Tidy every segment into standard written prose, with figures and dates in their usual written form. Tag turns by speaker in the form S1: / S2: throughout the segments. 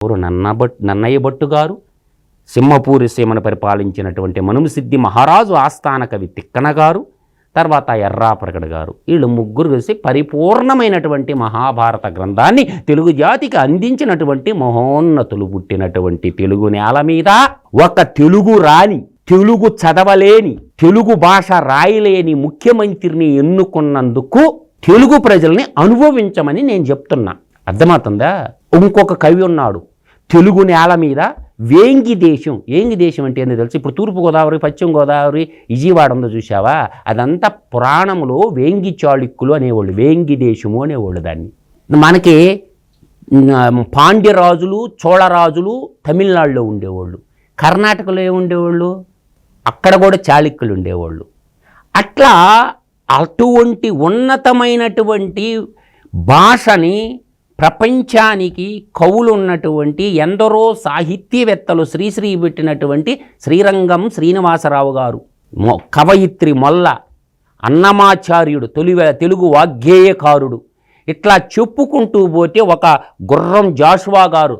S1: నన్నయ్య భట్టు గారు, సింహపూరి సీమను పరిపాలించినటువంటి మనుమసిద్ధి మహారాజు ఆస్థాన కవి తిక్కన గారు, తర్వాత ఎర్రాప్రగడ గారు, వీళ్ళు ముగ్గురు కలిసి పరిపూర్ణమైనటువంటి మహాభారత గ్రంథాన్ని తెలుగు జాతికి అందించినటువంటి మహోన్నతులు. పుట్టినటువంటి తెలుగు నేల మీద ఒక తెలుగు రాని, తెలుగు చదవలేని, తెలుగు భాష రాయలేని ముఖ్యమంత్రిని ఎన్నుకున్నందుకు తెలుగు ప్రజల్ని అనుభవించమని నేను చెప్తున్నా. అర్థమవుతుందా? ఇంకొక కవి ఉన్నాడు తెలుగు నేల మీద, వేంగి దేశం. వేంగి దేశం అంటే ఏందో తెలుసు? ఇప్పుడు తూర్పుగోదావరి, పశ్చిమ గోదావరి, విజయవాడ ఉందో చూసావా? అదంతా పురాణంలో వేంగి చాళుక్యులు అనేవాళ్ళు, వేంగి దేశము అనేవాళ్ళు దాన్ని. మనకి పాండ్యరాజులు, చోళరాజులు తమిళనాడులో ఉండేవాళ్ళు, కర్ణాటకలో ఏముండేవాళ్ళు, అక్కడ కూడా చాళుక్యులు ఉండేవాళ్ళు. అట్లా అటువంటి ఉన్నతమైనటువంటి భాషని ప్రపంచానికి కవులు ఉన్నటువంటి ఎందరో సాహిత్యవేత్తలు శ్రీశ్రీ పెట్టినటువంటి శ్రీరంగం శ్రీనివాసరావు గారు, కవయిత్రి మొల్ల, అన్నమాచార్యుడు, తెలుగు వాగ్గేయకారుడు, ఇట్లా చెప్పుకుంటూ పోతే ఒక గుర్రం జాషువా గారు,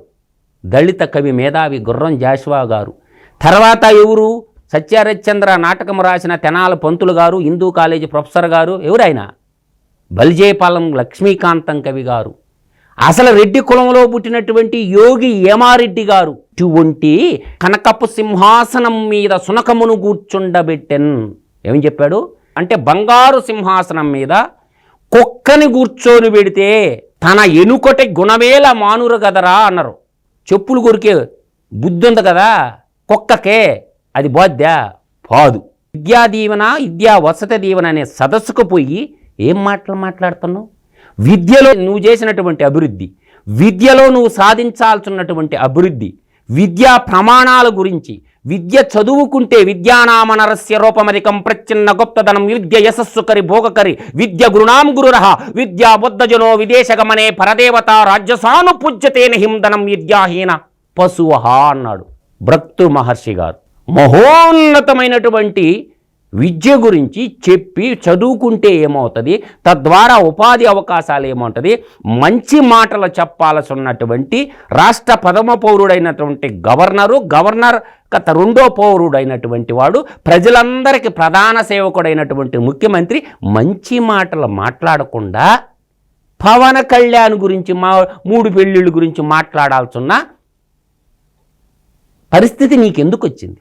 S1: దళిత కవి మేధావి గుర్రం జాషువా గారు. తర్వాత ఎవరు? సత్యహరిశ్చంద్ర నాటకం రాసిన తెనాల పంతులు గారు, హిందూ కాలేజీ ప్రొఫెసర్ గారు. ఎవరైనా? బల్జేపాలెం లక్ష్మీకాంతం కవి గారు. అసలు రెడ్డి కులంలో పుట్టినటువంటి యోగి ఏమారెడ్డి గారు. ఇటువంటి కనకపు సింహాసనం మీద సునకమును కూర్చుండబెట్టెన్. ఏమని చెప్పాడు అంటే, బంగారు సింహాసనం మీద కుక్కని కూర్చొని పెడితే తన ఎనుకొటి గుణమేల మానురు కదరా అన్నారు. చెప్పులు కొరికే బుద్ధి ఉంది కదా కుక్కకే, అది బాధ్యా? పాదు. విద్యా దీవెన, విద్యా వసతి దీవెన అనే సదస్సుకు పోయి ఏం మాట్లాడుతున్నావు? విద్యలో నువ్వు చేసినటువంటి అభివృద్ధి, విద్యలో నువ్వు సాధించాల్సినటువంటి అభివృద్ధి, విద్యా ప్రమాణాల గురించి, విద్య చదువుకుంటే విద్యానామనరస్య రూపమధికం ప్రచ్ఛిన్న గుప్తధనం విద్య యశస్సుకరి భోగకరి విద్య గురుణాం గురురః విద్యా బుద్ధజనో విదేశగమనే పరదేవత రాజ్యసాను పూజ్యతేన హిందనం విద్యాహీన పశువహ అన్నాడు భృగు మహర్షి గారు. మహోన్నతమైనటువంటి విద్య గురించి చెప్పి చదువుకుంటే ఏమవుతుంది, తద్వారా ఉపాధి అవకాశాలు ఏమవుతుంది, మంచి మాటలు చెప్పాల్సి ఉన్నటువంటి రాష్ట్ర ప్రథమ పౌరుడైనటువంటి గవర్నర్ గత రెండో పౌరుడైనటువంటి వాడు, ప్రజలందరికీ ప్రధాన సేవకుడైనటువంటి ముఖ్యమంత్రి మంచి మాటలు మాట్లాడకుండా పవన్ కళ్యాణ్ గురించి 3 పెళ్ళిళ్ళ గురించి మాట్లాడాల్సిన పరిస్థితి నీకెందుకు వచ్చింది?